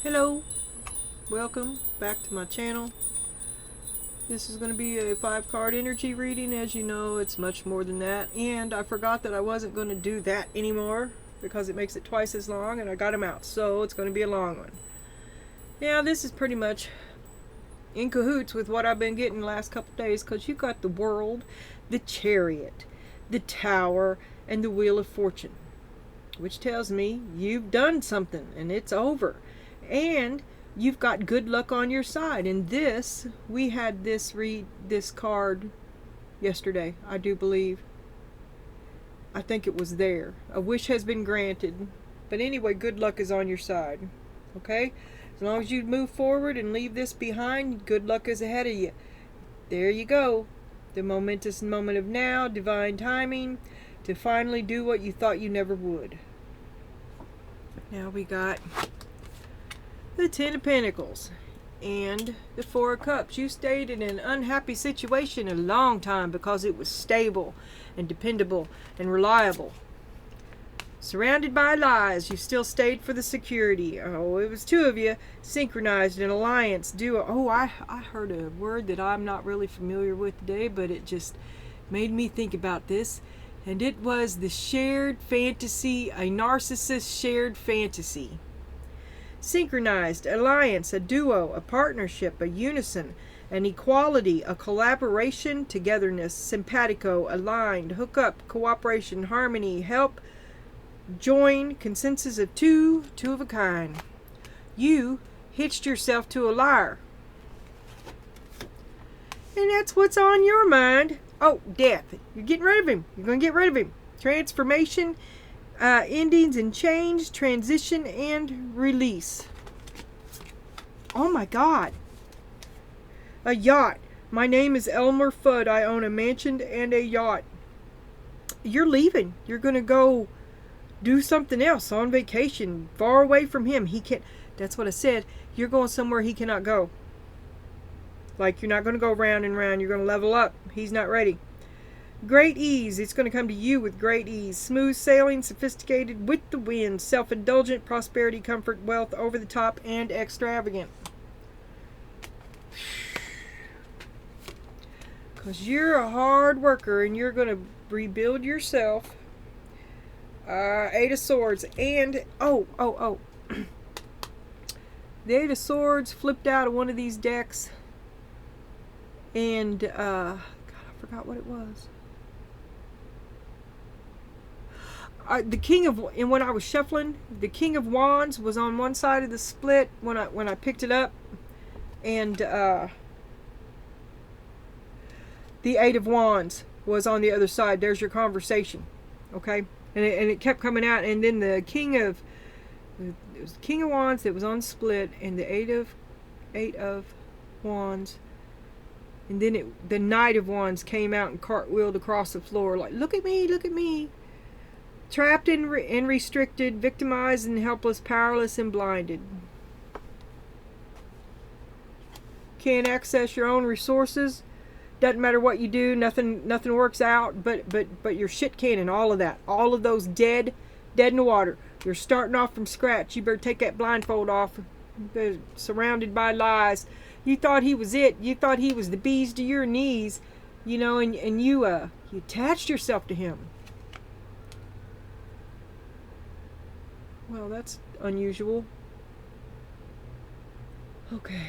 Hello, welcome back to my channel. This is going to be a 5-card energy reading. As you know, it's much more than that, and I forgot that I wasn't going to do that anymore because it makes it twice as long, and I got them out, so it's going to be a long one. Now this is pretty much in cahoots with what I've been getting the last couple days, because you got the World, the Chariot, the Tower, and the Wheel of Fortune, which tells me you've done something and it's over, and you've got good luck on your side. And this, we had this card yesterday, I do believe. I think it was there. A wish has been granted. But anyway, good luck is on your side. Okay? As long as you move forward and leave this behind, good luck is ahead of you. There you go. The momentous moment of now, divine timing, to finally do what you thought you never would. Now we got the Ten of Pentacles and the Four of Cups. You stayed in an unhappy situation a long time because it was stable and dependable and reliable. Surrounded by lies, you still stayed for the security. Oh, it was two of you, synchronized, an alliance, duo. Oh, I heard a word that I'm not really familiar with today, but it just made me think about this. And it was the shared fantasy, a narcissist shared fantasy. Synchronized, alliance, a duo, a partnership, a unison, an equality, a collaboration, togetherness, simpatico, aligned, hook up, cooperation, harmony, help, join, consensus of two of a kind. You hitched yourself to a liar. And that's what's on your mind. Oh, death. You're getting rid of him. You're going to get rid of him. Transformation, endings and change, transition and release. Oh my God. A yacht. My name is Elmer Fudd. I own a mansion and a yacht. You're leaving. You're going to go do something else on vacation, far away from him. He can't. That's what I said. You're going somewhere he cannot go. Like, you're not going to go round and round. You're going to level up. He's not ready. Great ease. It's going to come to you with great ease. Smooth sailing, sophisticated, with the wind, self-indulgent, prosperity, comfort, wealth, over the top, and extravagant. Because you're a hard worker and you're going to rebuild yourself. Eight of Swords. And, the Eight of Swords flipped out of one of these decks. And, God, I forgot what it was. The King of, and when I was shuffling, the King of Wands was on one side of the split when I picked it up. And, the Eight of Wands was on the other side. There's your conversation. Okay? And it kept coming out. And then the King of, it was the King of Wands that was on split, and the Eight of Wands. And then the Knight of Wands came out and cartwheeled across the floor like, look at me, look at me. Trapped and restricted, victimized and helpless, powerless and blinded. Can't access your own resources. Doesn't matter what you do, nothing works out, but your shit cannon, all of that. All of those dead in the water. You're starting off from scratch. You better take that blindfold off. They're surrounded by lies. You thought he was it. You thought he was the bees to your knees, you know, and you attached yourself to him. Well, that's unusual. Okay.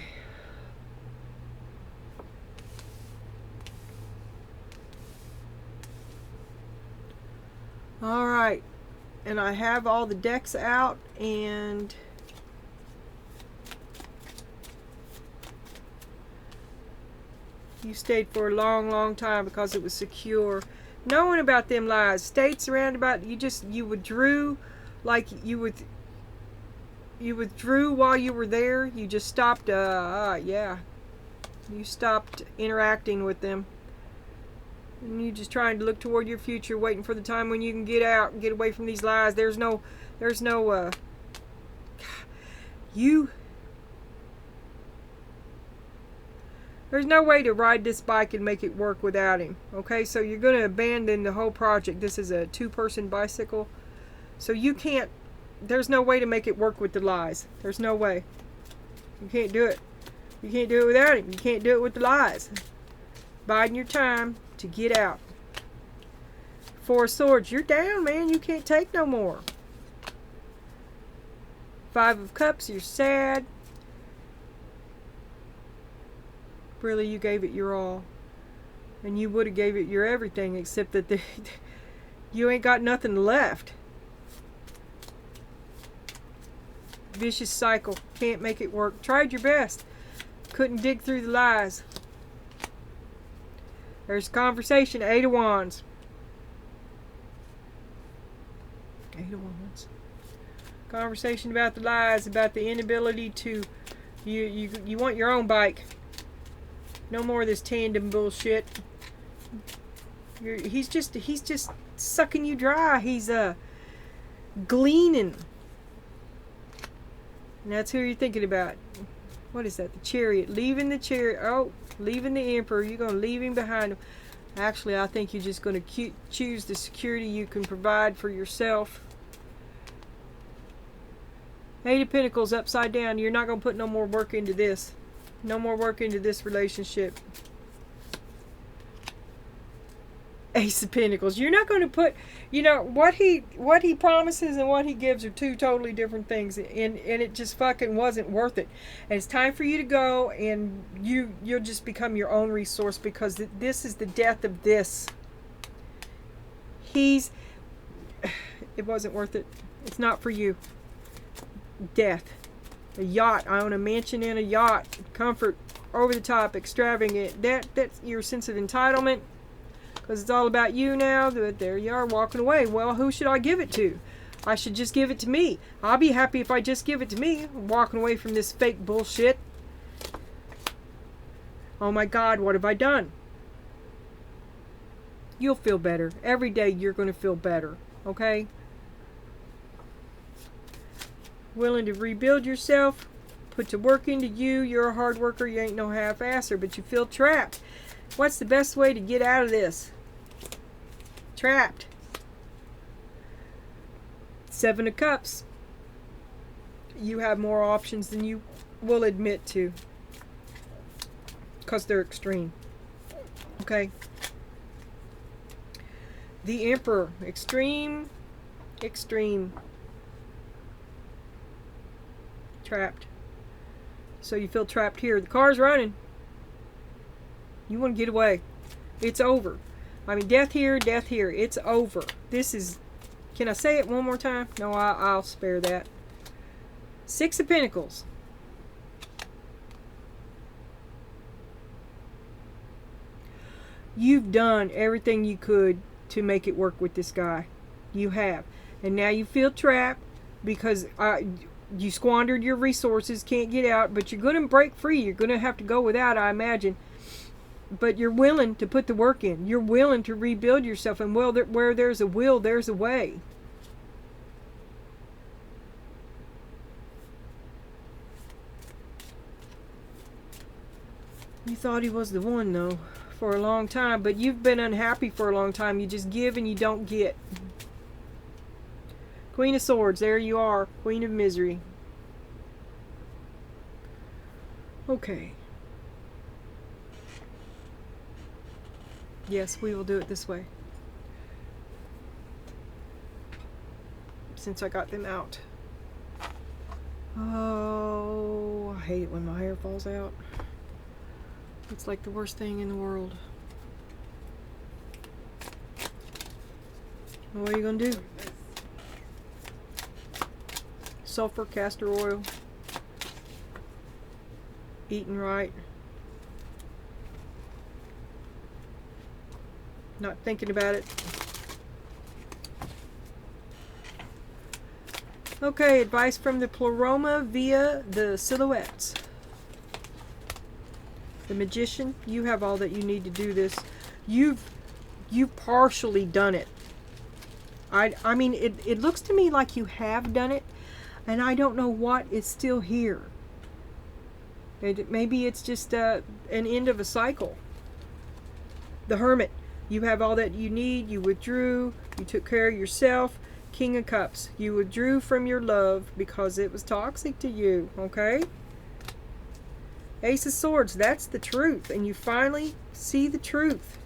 All right. And I have all the decks out, and you stayed for a long, long time because it was secure. Knowing about them lies. Stayed surrounded by, you withdrew, like you withdrew while you were there. You just stopped, you stopped interacting with them. And you just trying to look toward your future, waiting for the time when you can get out and get away from these lies. There's no way to ride this bike and make it work without him. Okay, so you're going to abandon the whole project. This is a 2-person bicycle. So you can't there's no way to make it work with the lies. There's no way. You can't do it. You can't do it without him. You can't do it with the lies. Biding your time to get out. Four of Swords, you're down, man. You can't take no more. Five of Cups, you're sad. Really, you gave it your all. And you would have gave it your everything, except that you ain't got nothing left. Vicious cycle. Can't make it work. Tried your best. Couldn't dig through the lies. There's conversation. 8 of Wands. 8 of Wands. Conversation about the lies, about the inability to... You want your own bike. No more of this tandem bullshit. He's just sucking you dry. He's gleaning. And that's who you're thinking about. What is that? The Chariot. Leaving the Chariot. Oh, leaving the Emperor. You're going to leave him behind him. Actually, I think you're just going to choose the security you can provide for yourself. 8 of Pentacles upside down. You're not going to put no more work into this. No more work into this relationship. Ace of Pentacles. You're not going to put, you know, what he promises and what he gives are two totally different things, and it just fucking wasn't worth it. And it's time for you to go, and you'll just become your own resource, because this is the death of this. It wasn't worth it. It's not for you. Death. A yacht. I own a mansion and a yacht. Comfort. Over the top. Extravagant. That's your sense of entitlement. Because it's all about you now. There you are walking away. Well, who should I give it to? I should just give it to me. I'll be happy if I just give it to me. I'm walking away from this fake bullshit. Oh my God, what have I done? You'll feel better. Every day you're going to feel better. Okay? Willing to rebuild yourself. Put the work into you. You're a hard worker. You ain't no half-asser, but you feel trapped. What's the best way to get out of this? Trapped. 7 of Cups. You have more options than you will admit to. Because they're extreme. Okay? The Emperor. Extreme. Extreme. Trapped. So you feel trapped here. The car's running. You want to get away. It's over. I mean, death here, death here. It's over. This is... Can I say it one more time? No, I'll spare that. 6 of Pentacles. You've done everything you could to make it work with this guy. You have. And now you feel trapped because you squandered your resources, can't get out, but you're going to break free. You're going to have to go without, I imagine. But you're willing to put the work in. You're willing to rebuild yourself. And well, where there's a will, there's a way. You thought he was the one, though, for a long time. But you've been unhappy for a long time. You just give and you don't get. Queen of Swords, there you are. Queen of Misery. Okay. Yes, we will do it this way. Since I got them out. Oh, I hate it when my hair falls out. It's like the worst thing in the world. What are you going to do? Sulfur, castor oil. Eating right. Not thinking about it. Okay, advice from the Pleroma via the silhouettes. The Magician, you have all that you need to do this. You've partially done it. I mean, it looks to me like you have done it, and I don't know what is still here. Maybe it's just an end of a cycle. The Hermit. You have all that you need. You withdrew. You took care of yourself. King of Cups. You withdrew from your love because it was toxic to you, okay? Ace of Swords, that's the truth. And you finally see the truth.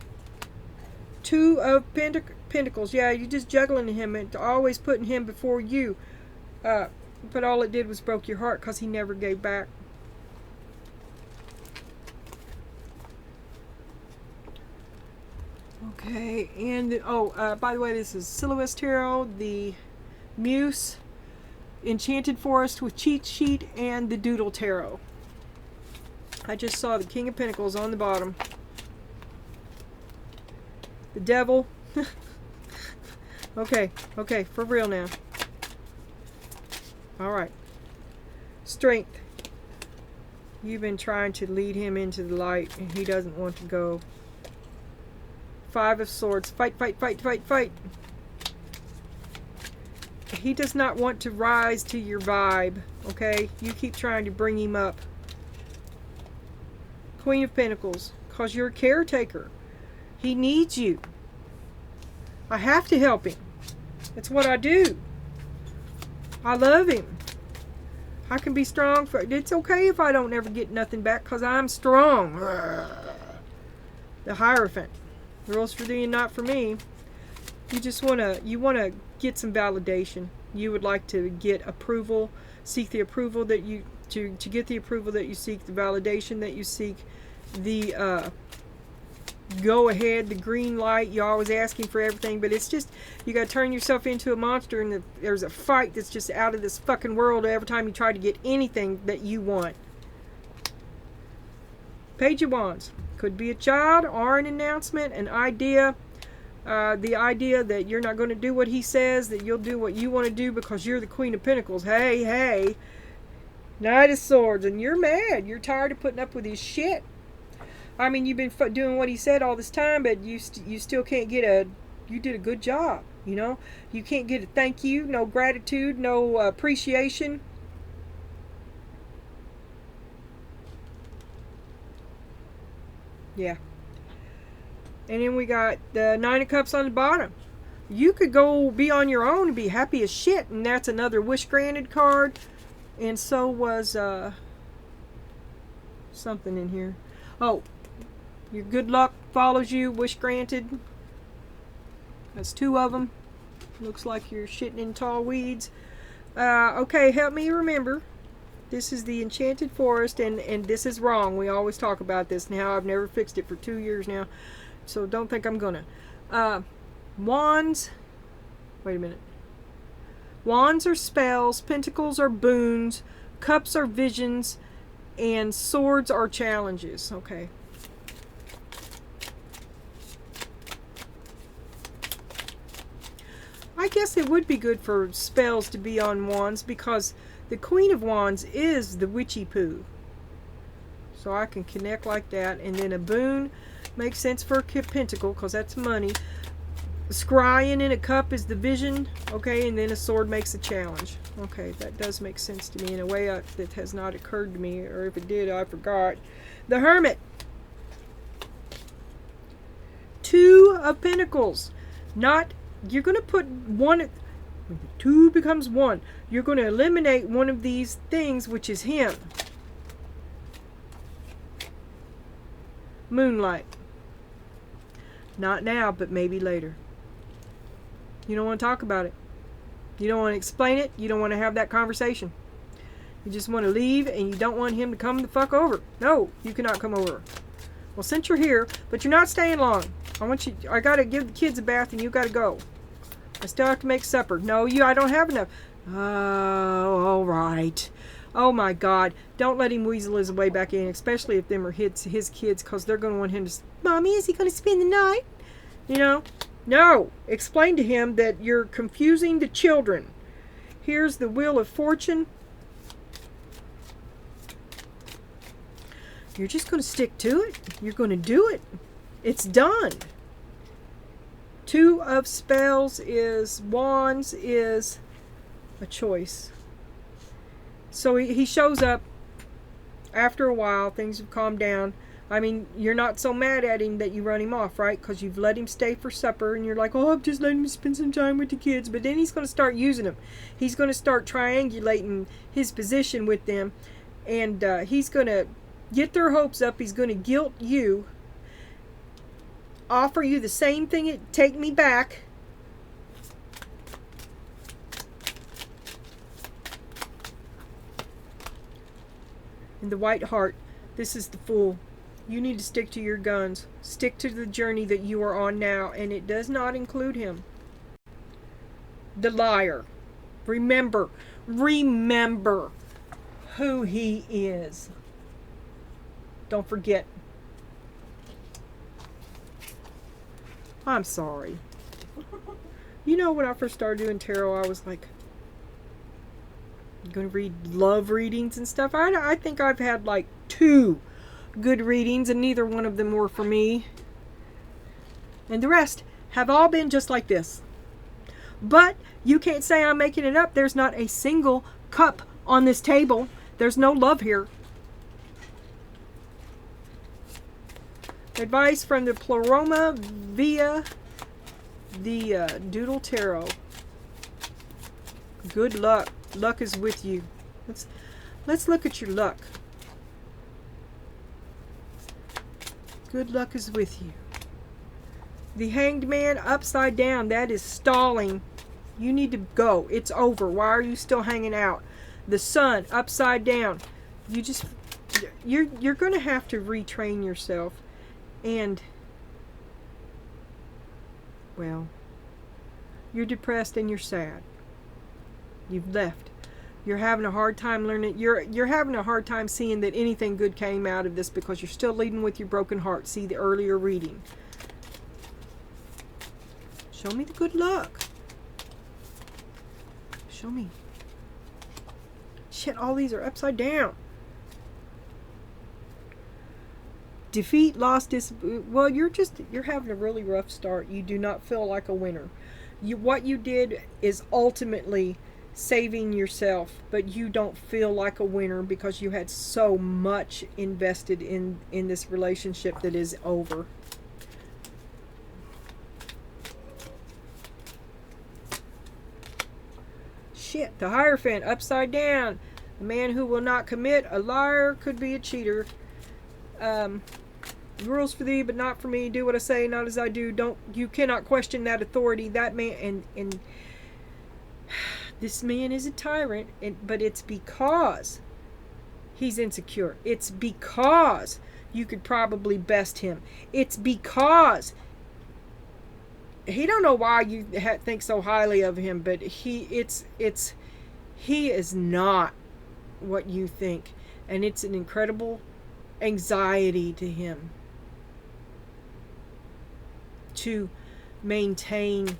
Two of Pentacles. Yeah, you're just juggling him and always putting him before you. But all it did was broke your heart because he never gave back. Okay, and by the way, this is Silhouette Tarot, the Muse, Enchanted Forest with Cheat Sheet, and the Doodle Tarot. I just saw the King of Pentacles on the bottom. The Devil. Okay, for real now. Alright. Strength. You've been trying to lead him into the light, and he doesn't want to go. Five of Swords. Fight. He does not want to rise to your vibe, okay? You keep trying to bring him up. Queen of Pentacles. Because you're a caretaker. He needs you. I have to help him. It's what I do. I love him. I can be strong for it. It's okay if I don't ever get nothing back because I'm strong. The Hierophant. Rules for thee and not for me. You just want to get some validation. You would like to get approval, seek the approval that you to get the approval that you seek, the validation that you seek, the go ahead, the green light. You're always asking for everything, but it's just you got to turn yourself into a monster, and there's a fight that's just out of this fucking world every time you try to get anything that you want. Page of Wands. Could be a child or an announcement, an idea. The idea that you're not going to do what he says, that you'll do what you want to do because you're the Queen of Pentacles. Hey. Knight of Swords. And you're mad. You're tired of putting up with his shit. I mean, you've been doing what he said all this time, but you still can't get you did a good job, you know? You can't get a thank you, no gratitude, no appreciation. Yeah. And then we got the Nine of Cups on the bottom. You could go be on your own and be happy as shit, and that's another wish granted card. And so was something in here. Oh, your good luck follows you, wish granted. That's two of them. Looks like you're shitting in tall weeds. Okay, help me remember. This is the Enchanted Forest, and this is wrong. We always talk about this now. I've never fixed it for 2 years now, so don't think I'm gonna. Wands. Wait a minute. Wands are spells, pentacles are boons, cups are visions, and swords are challenges. Okay. I guess it would be good for spells to be on wands because the Queen of Wands is the witchy poo. So I can connect like that. And then a boon makes sense for a pentacle because that's money. Scrying in a cup is the vision. Okay, and then a sword makes a challenge. Okay, that does make sense to me in a way that has not occurred to me. Or if it did, I forgot. The Hermit. Two of Pentacles. You're going to put one... Two becomes one. You're going to eliminate one of these things, which is him. Moonlight. Not now, but maybe later. You don't want to talk about it. You don't want to explain it. You don't want to have that conversation. You just want to leave, and you don't want him to come the fuck over. No, you cannot come over. Well, since you're here, but you're not staying long. I got to give the kids a bath, and you got to go. I still have to make supper. No, I don't have enough. Oh, all right. Oh, my God. Don't let him weasel his way back in, especially if them are his kids, because they're going to want him to... Mommy, is he going to spend the night? You know? No. Explain to him that you're confusing the children. Here's the Wheel of Fortune. You're just going to stick to it. You're going to do it. It's done. Two of Spells is... Wands is a choice. So he shows up after a while. Things have calmed down. I mean, you're not so mad at him that you run him off, right? Because you've let him stay for supper, and you're like, oh, I'm just letting him spend some time with the kids. But then he's going to start using them. He's going to start triangulating his position with them, and he's going to get their hopes up. He's going to guilt you, offer you the same thing, take me back. And the White Heart, this is the Fool. You need to stick to your guns. Stick to the journey that you are on now, and it does not include him. The Liar. Remember who he is. Don't forget. I'm sorry. You know, when I first started doing tarot, I was like, I'm going to read love readings and stuff. I think I've had like 2 good readings, and neither one of them were for me. And the rest have all been just like this. But you can't say I'm making it up. There's not a single cup on this table. There's no love here. Advice from the Pleroma via the Doodle Tarot. Good luck. Luck is with you. Let's look at your luck. Good luck is with you. The Hanged Man upside down. That is stalling. You need to go. It's over. Why are you still hanging out? The Sun upside down. You're going to have to retrain yourself. And, well, you're depressed and you're sad. You've left. You're having a hard time learning. You're having a hard time seeing that anything good came out of this because you're still leading with your broken heart. See the earlier reading. Show me the good luck. Show me. Shit, all these are upside down. Defeat, loss, well, you're having a really rough start. You do not feel like a winner. What you did is ultimately saving yourself, but you don't feel like a winner because you had so much invested in this relationship that is over. Shit, the Hierophant upside down. A man who will not commit, a liar, could be a cheater. Rules for thee, but not for me. Do what I say, not as I do. You cannot question that authority. That man, and this man is a tyrant, but it's because he's insecure. It's because you could probably best him. It's because he don't know why you think so highly of him, but he is not what you think, and it's an incredible anxiety to him to maintain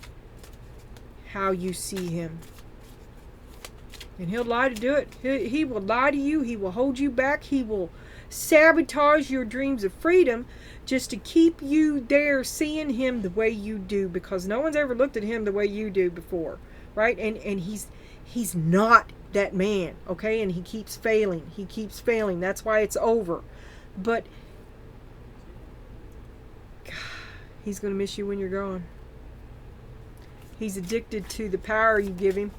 how you see him. And he'll lie to do it. He will lie to you. He will hold you back. He will sabotage your dreams of freedom just to keep you there seeing him the way you do, because no one's ever looked at him the way you do before, right? And he's not that man, okay? And he keeps failing. He keeps failing. That's why it's over. But God, he's going to miss you when you're gone. He's addicted to the power you give him.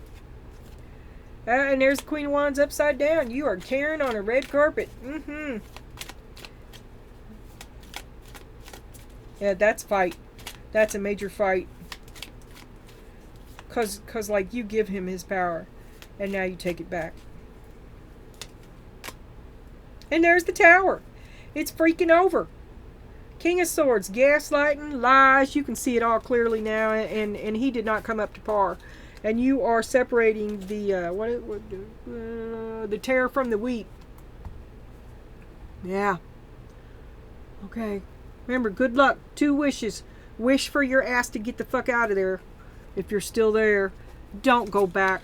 And there's the Queen of Wands upside down. You are carrying on a red carpet. Yeah, that's fight. That's a major fight. Cause like you give him his power, and now you take it back. And there's the Tower. It's freaking over. King of Swords, gaslighting, lies. You can see it all clearly now, and he did not come up to par. And you are separating the the tare from the wheat. Yeah. Okay. Remember, good luck. 2 wishes. Wish for your ass to get the fuck out of there. If you're still there, don't go back.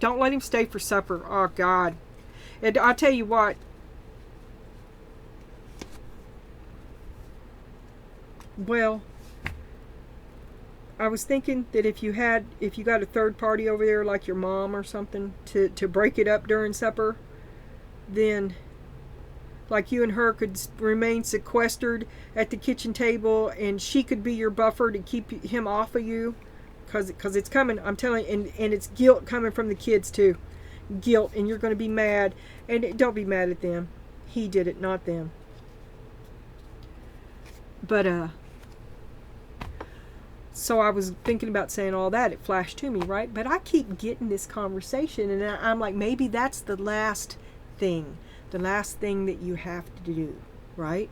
Don't let him stay for supper. Oh, God. And I'll tell you what. Well, I was thinking that if you got a third party over there, like your mom or something, to break it up during supper, then Like you and her could remain sequestered at the kitchen table, and she could be your buffer to keep him off of you. Because it's coming, I'm telling you, and it's guilt coming from the kids too. Guilt, and you're going to be mad. And don't be mad at them. He did it, not them. But, so I was thinking about saying all that. It flashed to me, right? But I keep getting this conversation, and I'm like, maybe that's the last thing. The last thing that you have to do, right?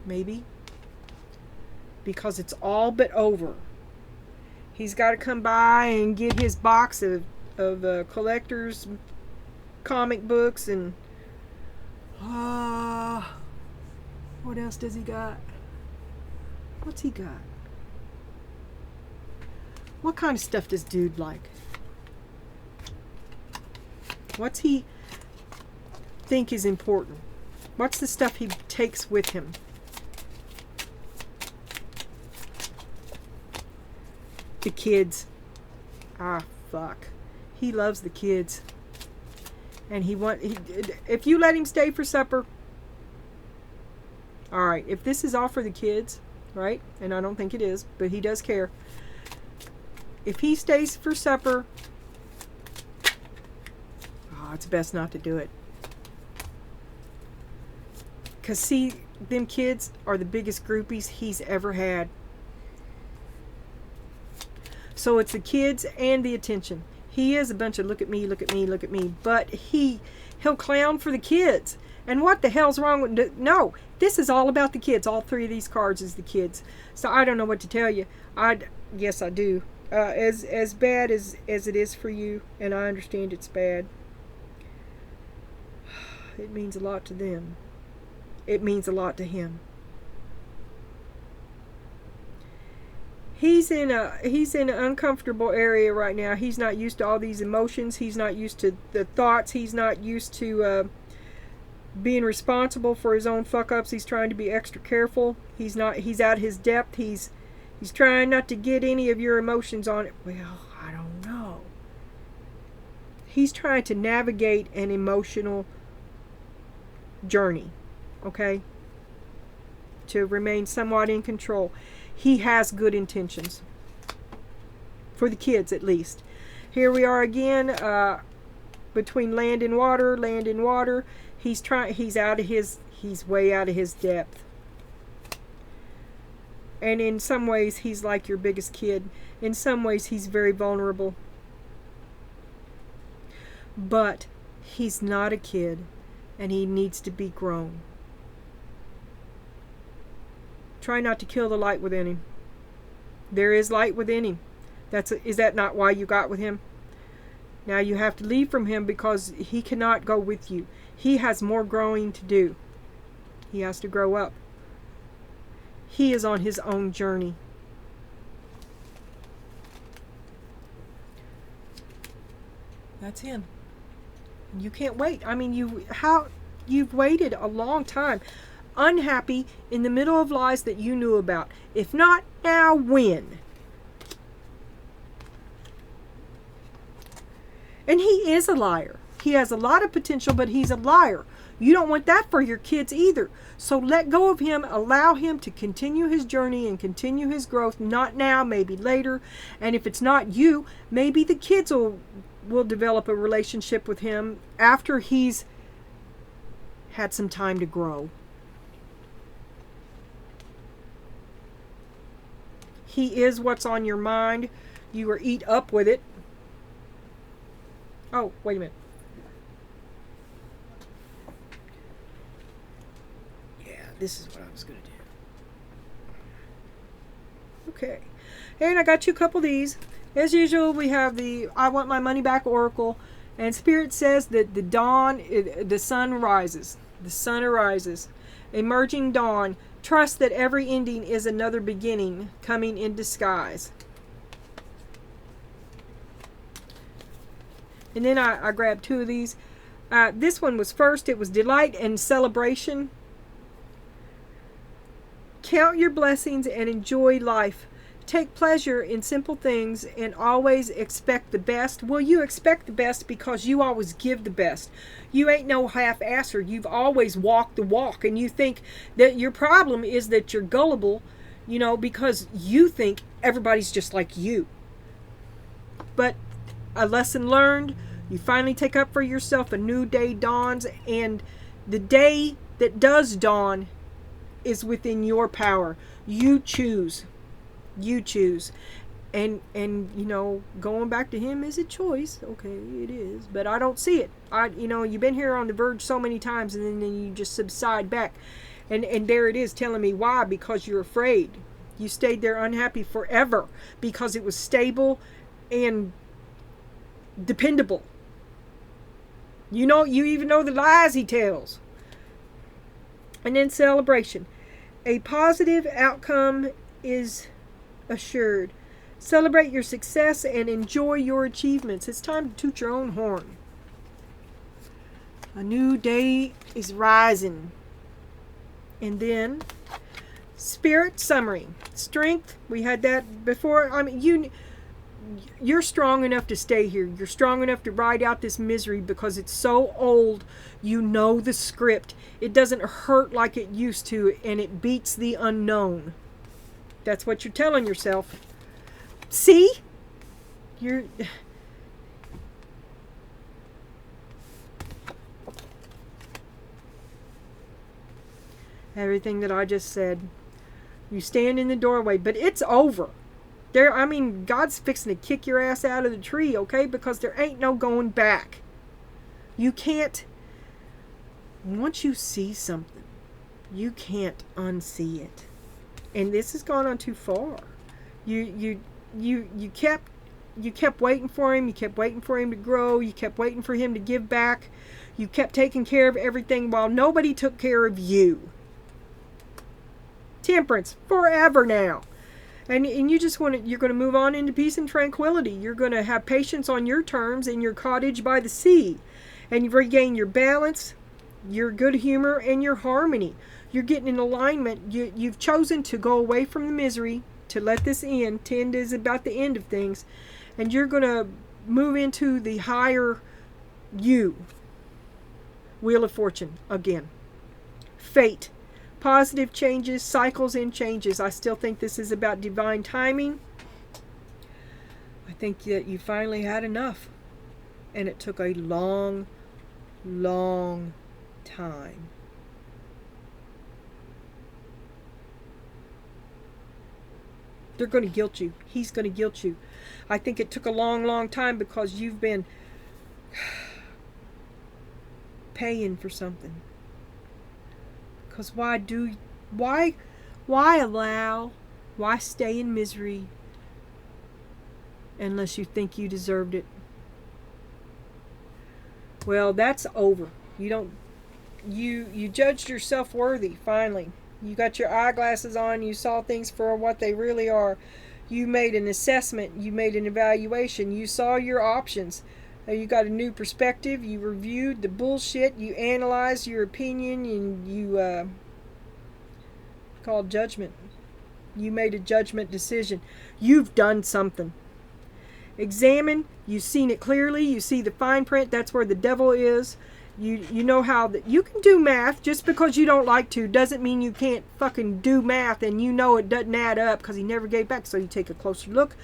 Maybe. Because it's all but over. He's got to come by and get his box of collector's comic books and what else does he got? What's he got? What kind of stuff does dude like? What's he think is important? What's the stuff he takes with him? The kids. Ah, fuck. He loves the kids. And if you let him stay for supper. Alright, if this is all for the kids, right? And I don't think it is, but he does care. If he stays for supper, it's best not to do it. Because see, them kids are the biggest groupies he's ever had. So it's the kids and the attention. He is a bunch of look at me, look at me, look at me. But he'll clown for the kids. And what the hell's wrong with... No, this is all about the kids. All three of these cards is the kids. So I don't know what to tell you. Yes, I do. As bad as it is for you, and I understand it's bad, it means a lot to them. It means a lot to him. He's in an uncomfortable area right now. He's not used to all these emotions. He's not used to the thoughts. He's not used to being responsible for his own fuck-ups. He's trying to be extra careful. He's out of his depth. He's trying not to get any of your emotions on it. Well, I don't know. He's trying to navigate an emotional journey, okay? To remain somewhat in control. He has good intentions. For the kids, at least. Here we are again, between land and water, land and water. He's way out of his depth. And in some ways, he's like your biggest kid. In some ways, he's very vulnerable. But he's not a kid, and he needs to be grown. Try not to kill the light within him. There is light within him. Is that not why you got with him? Now you have to leave from him because he cannot go with you. He has more growing to do. He has to grow up. He is on his own journey. That's him. You can't wait. I mean, you've waited a long time. Unhappy in the middle of lies that you knew about. If not now, when? And he is a liar. He has a lot of potential, but he's a liar. You don't want that for your kids either. So let go of him. Allow him to continue his journey and continue his growth. Not now, maybe later. And if it's not you, maybe the kids will develop a relationship with him after he's had some time to grow. He is what's on your mind. You are eat up with it. Oh, wait a minute. Yeah, this is what I was going to do. Okay. And I got you a couple of these. As usual, we have the I Want My Money Back Oracle. And Spirit says that the sun rises. The sun arises. Emerging dawn. Trust that every ending is another beginning coming in disguise. And then I grabbed two of these. This one was first. It was delight and celebration. Count your blessings and enjoy life. take pleasure in simple things and always expect the best. Well, you expect the best because you always give the best. You ain't no half-asser. You've always walked the walk, and you think that your problem is that you're gullible, you know, because you think everybody's just like you. But a lesson learned, you finally take up for yourself, a new day dawns, and the day that does dawn is within your power. You choose. You choose. And you know, going back to him is a choice. Okay, it is, but I don't see it. You know, you've been here on the verge so many times, and then you just subside back, and there it is telling me why. Because you're afraid. You stayed there unhappy forever because it was stable and dependable. You know, you even know the lies he tells. And then celebration. A positive outcome is assured. Celebrate your success and enjoy your achievements. It's time to toot your own horn. A new day is rising. And then spirit summary. Strength, we had that before. I mean, you're strong enough to stay here. You're strong enough to ride out this misery because it's so old. You know the script. It doesn't hurt like it used to, and it beats the unknown. That's what you're telling yourself. See? You're... Everything that I just said. You stand in the doorway, but it's over. I mean, God's fixing to kick your ass out of the tree, okay? Because there ain't no going back. You can't... Once you see something, you can't unsee it. And this has gone on too far. You kept waiting for him. You kept waiting for him to grow. You kept waiting for him to give back. You kept taking care of everything while nobody took care of you. Temperance forever now. And you just you're going to move on into peace and tranquility. You're going to have patience on your terms in your cottage by the sea. And you regain your balance, your good humor, and your harmony. You're getting in alignment. You've chosen to go away from the misery, to let this end. 10 is about the end of things. And you're going to move into the higher you. Wheel of Fortune again. Fate. Positive changes, cycles and changes. I still think this is about divine timing. I think that you finally had enough. And it took a long, long time. They're going to guilt you. He's going to guilt you. I think it took a long, long time because you've been paying for something. Because why stay in misery unless you think you deserved it? Well, that's over. You judged yourself worthy, finally. You got your eyeglasses on, you saw things for what they really are. You made an assessment, you made an evaluation, you saw your options. You got a new perspective, you reviewed the bullshit, you analyzed your opinion, and you called judgment. You made a judgment decision. You've done something. Examine, you've seen it clearly, you see the fine print, that's where the devil is. You know how that you can do math. Just because you don't like to doesn't mean you can't fucking do math, and you know it doesn't add up because he never gave back. So you take a closer look.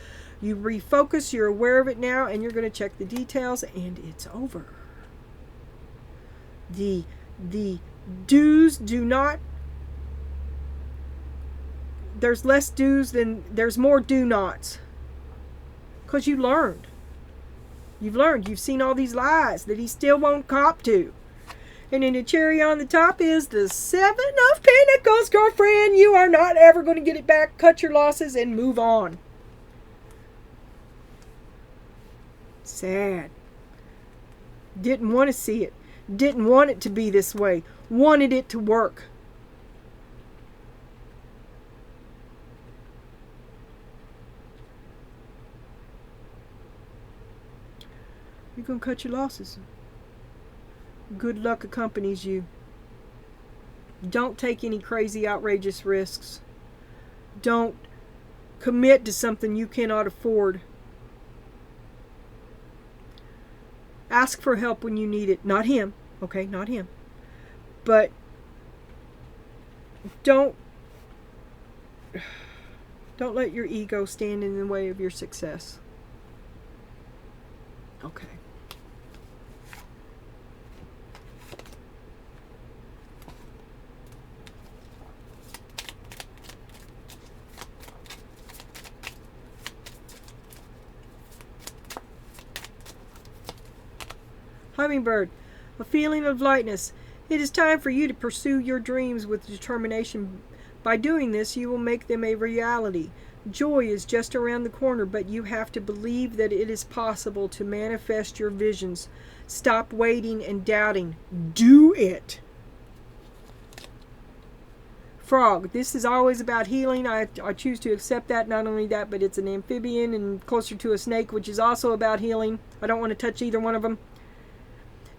You refocus, you're aware of it now, and you're going to check the details, and it's over. The dues do not... There's less dues than... There's more do-nots. Because you learned. You've learned. You've seen all these lies that he still won't cop to. And then the cherry on the top is the 7 of Pentacles, girlfriend. You are not ever going to get it back. Cut your losses and move on. Sad. Didn't want to see it. Didn't want it to be this way. Wanted it to work. You're going to cut your losses. Good luck accompanies you. Don't take any crazy, outrageous risks. Don't commit to something you cannot afford. Ask for help when you need it. Not him, okay? Not him. But don't let your ego stand in the way of your success. Okay. Hummingbird, a feeling of lightness. It is time for you to pursue your dreams with determination. By doing this, you will make them a reality. Joy is just around the corner, but you have to believe that it is possible to manifest your visions. Stop waiting and doubting. Do it. Frog, this is always about healing. I choose to accept that. Not only that, but it's an amphibian and closer to a snake, which is also about healing. I don't want to touch either one of them.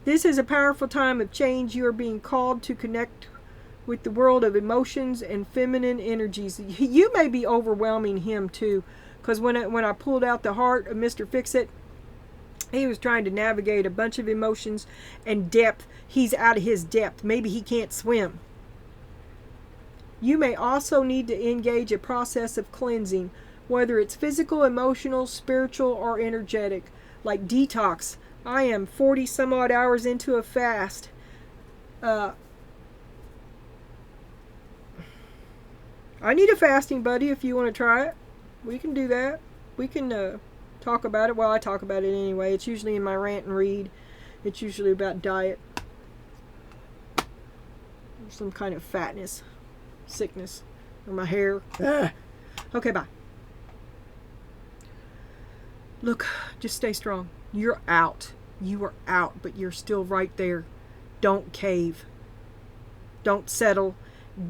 This is a powerful time of change. You are being called to connect with the world of emotions and feminine energies. You may be overwhelming him too, because when I pulled out the heart of Mr. Fix-It, he was trying to navigate a bunch of emotions and depth. He's out of his depth. Maybe he can't swim. You may also need to engage a process of cleansing, whether it's physical, emotional, spiritual, or energetic, like detox. I am 40 some odd hours into a fast. I need a fasting buddy if you want to try it. We can do that. We can talk about it. Well, I talk about it anyway. It's usually in my rant and read. It's usually about diet. Or some kind of fatness, sickness, or my hair. Ugh. Okay, bye. Look, just stay strong. You're out. You are out, but you're still right there. Don't cave. Don't settle.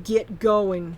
Get going.